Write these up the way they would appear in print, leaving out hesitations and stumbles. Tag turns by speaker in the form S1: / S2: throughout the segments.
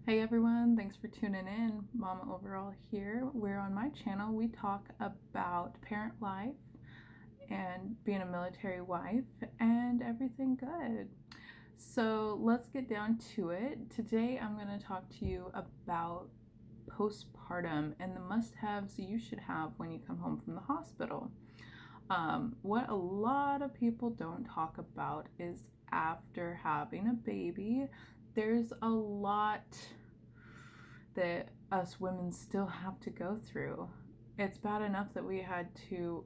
S1: Hey everyone, thanks for tuning in. Mama Overall here. We're on my channel. We talk about parent life and being a military wife and everything good. So let's get down to it. Today I'm going to talk to you about postpartum and the must-haves you should have when you come home from the hospital. What a lot of people don't talk about is after having a baby, there's a lot that us women still have to go through. It's bad enough that we had to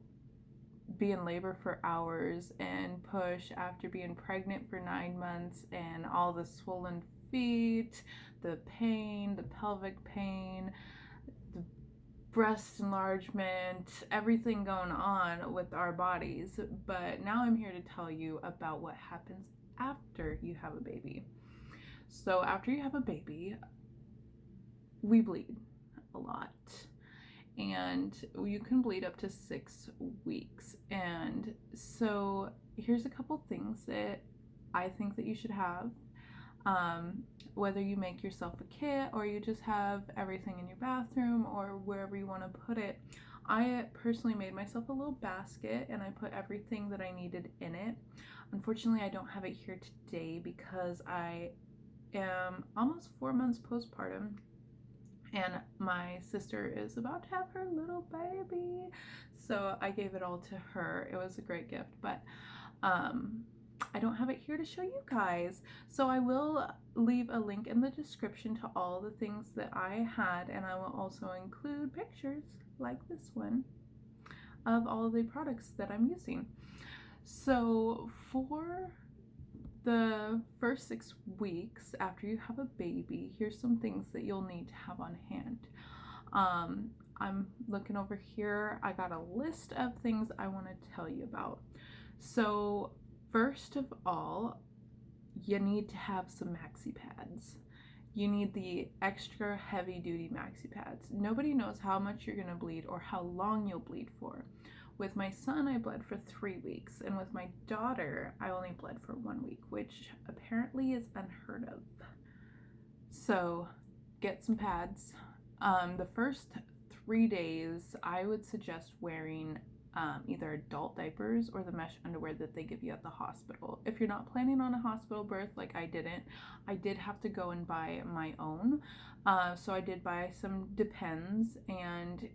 S1: be in labor for hours and push after being pregnant for 9 months and all the swollen feet, the pain, the pelvic pain, the breast enlargement, everything going on with our bodies. But now I'm here to tell you about what happens after you have a baby. So after you have a baby, we bleed a lot, and you can bleed up to 6 weeks. And so here's a couple things that I think that you should have, whether you make yourself a kit or you just have everything in your bathroom or wherever you want to put it. I personally made myself a little basket and I put everything that I needed in it. Unfortunately, I don't have it here today because I am almost 4 months postpartum and my sister is about to have her little baby, so I gave it all to her. It was a great gift, but I don't have it here to show you guys, so I will leave a link in the description to all the things that I had, and I will also include pictures like this one of all of the products that I'm using. So for the first 6 weeks after you have a baby, here's some things that you'll need to have on hand. I'm looking over here. I got a list of things I want to tell you about. So first of all, you need to have some Maxi Pads. You need the extra heavy duty Maxi Pads. Nobody knows how much you're going to bleed or how long you'll bleed for. With my son, I bled for 3 weeks, and with my daughter, I only bled for 1 week, which apparently is unheard of. So get some pads. The first 3 days, I would suggest wearing either adult diapers or the mesh underwear that they give you at the hospital. If you're not planning on a hospital birth like I didn't, I did have to go and buy my own. So I did buy some Depends, and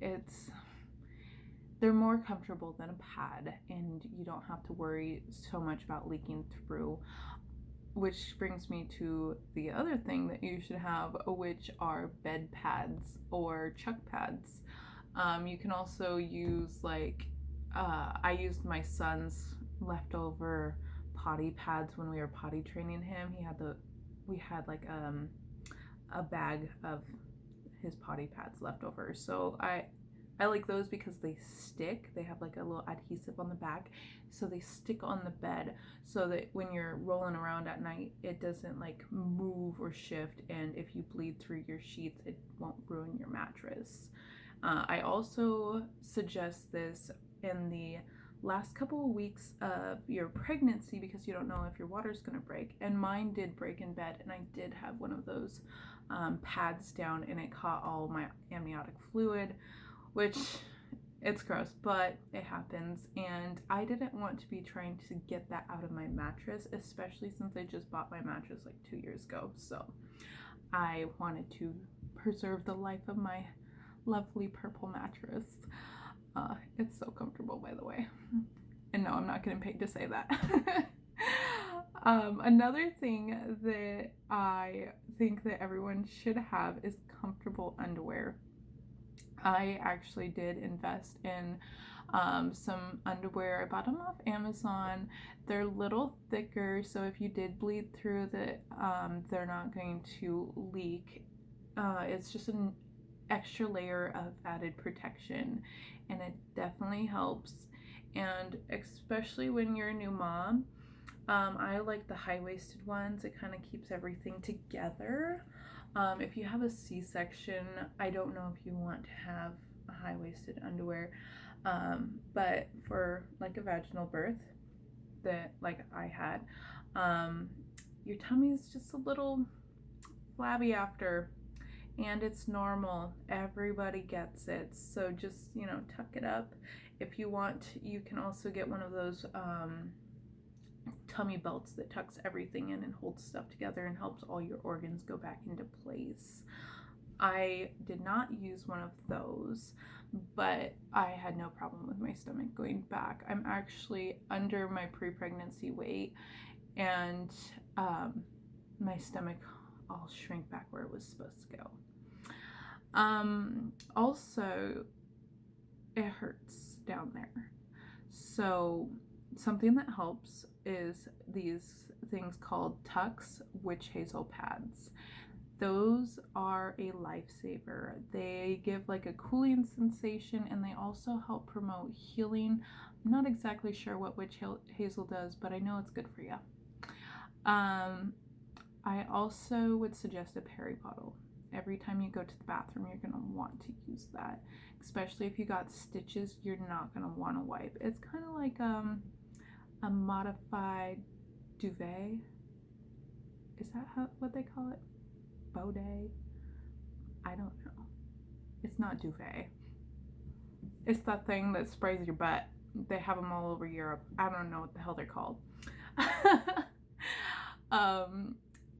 S1: they're more comfortable than a pad, and you don't have to worry so much about leaking through. Which brings me to the other thing that you should have, which are bed pads or chux pads. You can also use I used my son's leftover potty pads when we were potty training him. We had like a bag of his potty pads left over. So I like those because they stick. They have like a little adhesive on the back, so they stick on the bed so that when you're rolling around at night, it doesn't like move or shift, and if you bleed through your sheets, it won't ruin your mattress. I also suggest this in the last couple of weeks of your pregnancy because you don't know if your water's going to break, and mine did break in bed, and I did have one of those pads down, and it caught all my amniotic fluid, which it's gross, but it happens, and I didn't want to be trying to get that out of my mattress, especially since I just bought my mattress like 2 years ago. So I wanted to preserve the life of my lovely purple mattress. It's so comfortable, by the way. And no, I'm not getting paid to say that. Another thing that I think that everyone should have is comfortable underwear. I actually did invest in some underwear. I bought them off Amazon. They're a little thicker, so if you did bleed through that, they're not going to leak. It's just an extra layer of added protection, and it definitely helps. And especially when you're a new mom, I like the high-waisted ones. It kind of keeps everything together. If you have a C-section, I don't know if you want to have a high-waisted underwear, but for like a vaginal birth that like I had, your tummy is just a little flabby after, and it's normal. Everybody gets it. So just, you know, tuck it up. If you want, you can also get one of those tummy belts that tucks everything in and holds stuff together and helps all your organs go back into place. I did not use one of those, but I had no problem with my stomach going back. I'm actually under my pre-pregnancy weight, and my stomach all shrank back where it was supposed to go. Also, it hurts down there. So something that helps is these things called chux, witch hazel pads. Those are a lifesaver. They give like a cooling sensation, and they also help promote healing. I'm not exactly sure what witch hazel does, but I know it's good for you. I also would suggest a peri bottle. Every time you go to the bathroom, you're gonna want to use that, especially if you got stitches. You're not gonna want to wipe. It's kind of like a modified duvet. Is that what they call it? Baudet? I don't know. It's not duvet. It's that thing that sprays your butt. They have them all over Europe. I don't know what the hell they're called.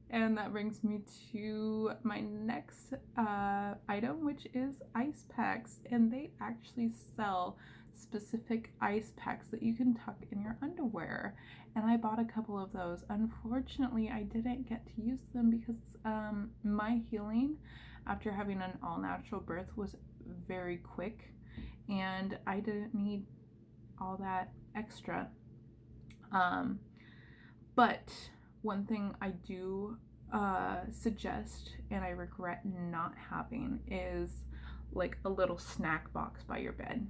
S1: And that brings me to my next item, which is ice packs. And they actually sell specific ice packs that you can tuck in your underwear. And I bought a couple of those. Unfortunately, I didn't get to use them because my healing after having an all-natural birth was very quick, and I didn't need all that extra. But one thing I do suggest, and I regret not having, is like a little snack box by your bed.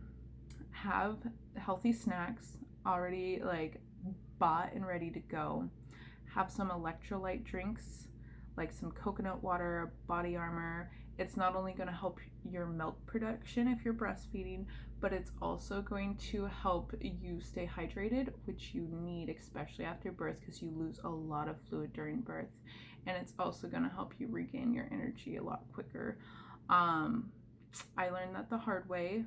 S1: Have healthy snacks already like bought and ready to go. Have some electrolyte drinks, like some coconut water, body armor. It's not only going to help your milk production if you're breastfeeding, but it's also going to help you stay hydrated, which you need, especially after birth, because you lose a lot of fluid during birth. And it's also going to help you regain your energy a lot quicker. I learned that the hard way.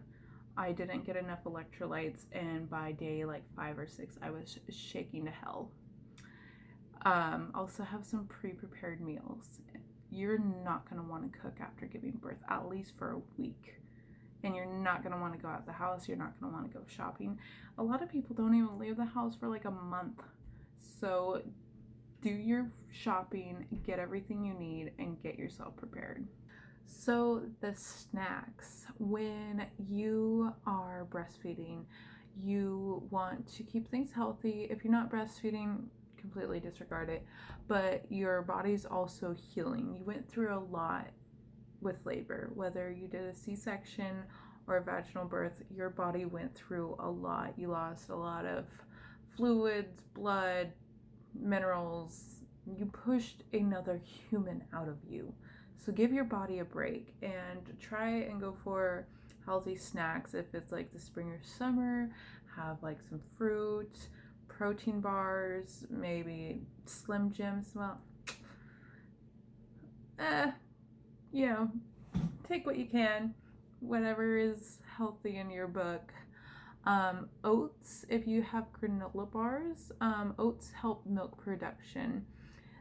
S1: I didn't get enough electrolytes, and by day like 5 or 6, I was shaking to hell. Also have some pre-prepared meals. You're not going to want to cook after giving birth, at least for a week. And you're not going to want to go out the house. You're not going to want to go shopping. A lot of people don't even leave the house for like a month. So do your shopping, get everything you need, and get yourself prepared. So the snacks, when you are breastfeeding, you want to keep things healthy. If you're not breastfeeding, completely disregard it, but your body's also healing. You went through a lot with labor, whether you did a C-section or a vaginal birth. Your body went through a lot. You lost a lot of fluids, blood, minerals. You pushed another human out of you. So give your body a break and try and go for healthy snacks. If it's like the spring or summer, have like some fruit, protein bars, maybe Slim Jims. Well, you know, take what you can, whatever is healthy in your book. Oats, if you have granola bars, oats help milk production.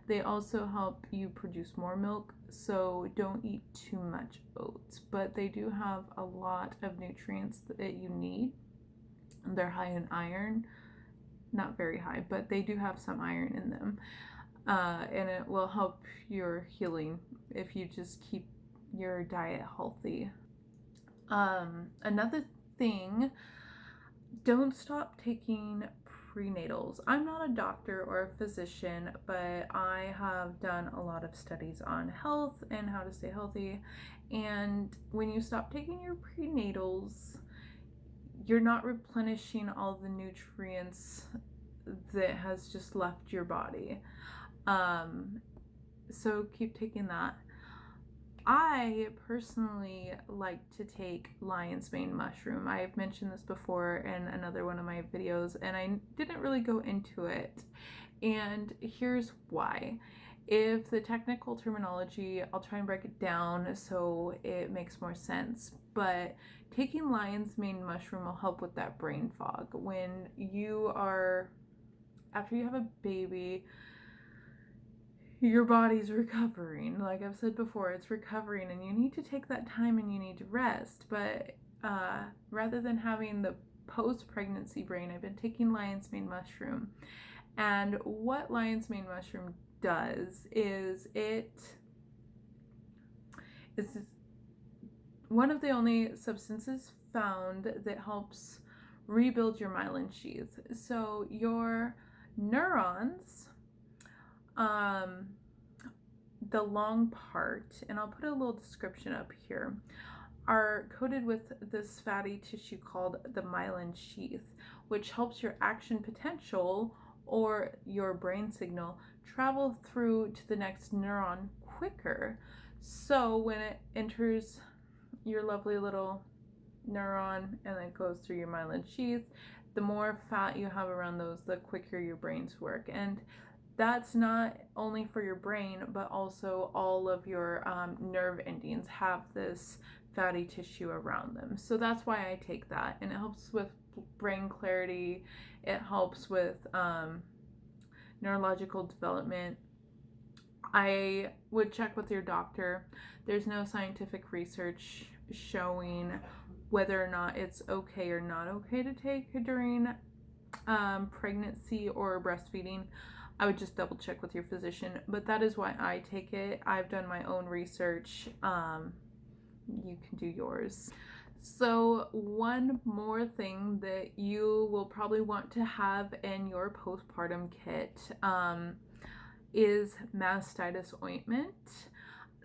S1: They also help you produce more milk, so don't eat too much oats. But they do have a lot of nutrients that you need. They're high in iron. Not very high, but they do have some iron in them. And it will help your healing if you just keep your diet healthy. Another thing, don't stop taking prenatals. I'm not a doctor or a physician, but I have done a lot of studies on health and how to stay healthy. And when you stop taking your prenatals, you're not replenishing all the nutrients that has just left your body. So keep taking that. I personally like to take lion's mane mushroom. I've mentioned this before in another one of my videos, and I didn't really go into it. And here's why. If the technical terminology, I'll try and break it down so it makes more sense. But taking lion's mane mushroom will help with that brain fog. When you are, after you have a baby, your body's recovering. Like I've said before, it's recovering and you need to take that time and you need to rest. But rather than having the post-pregnancy brain, I've been taking lion's mane mushroom. And what lion's mane mushroom does is it's one of the only substances found that helps rebuild your myelin sheath. So your neurons, the long part, and I'll put a little description up here, are coated with this fatty tissue called the myelin sheath, which helps your action potential or your brain signal travel through to the next neuron quicker. So when it enters your lovely little neuron and then goes through your myelin sheath, the more fat you have around those, the quicker your brains work. And that's not only for your brain, but also all of your nerve endings have this fatty tissue around them. So that's why I take that, and it helps with brain clarity. It helps with neurological development. I would check with your doctor. There's no scientific research showing whether or not it's okay or not okay to take during pregnancy or breastfeeding. I would just double check with your physician, but that is why I take it. I've done my own research. You can do yours. So one more thing that you will probably want to have in your postpartum kit is Mastitis Ointment.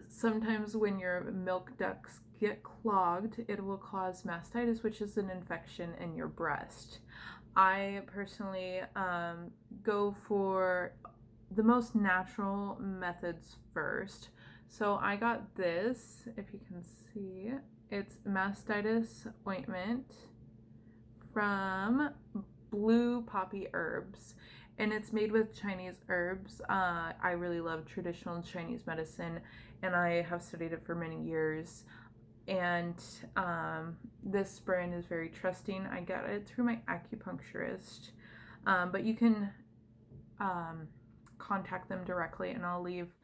S1: Sometimes when your milk ducts get clogged, it will cause mastitis, which is an infection in your breast. I personally go for the most natural methods first. So I got this, if you can see, it's Mastitis Ointment from Blue Poppy Herbs, and it's made with Chinese herbs. I really love traditional Chinese medicine, and I have studied it for many years. And this brand is very trusting. I got it through my acupuncturist, but you can contact them directly, and I'll leave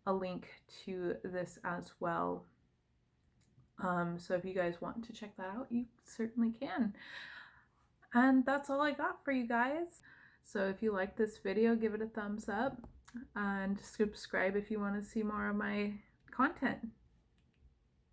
S1: a link to this as well. So if you guys want to check that out, you certainly can. And that's all I got for you guys. So if you like this video, give it a thumbs up and subscribe if you want to see more of my content.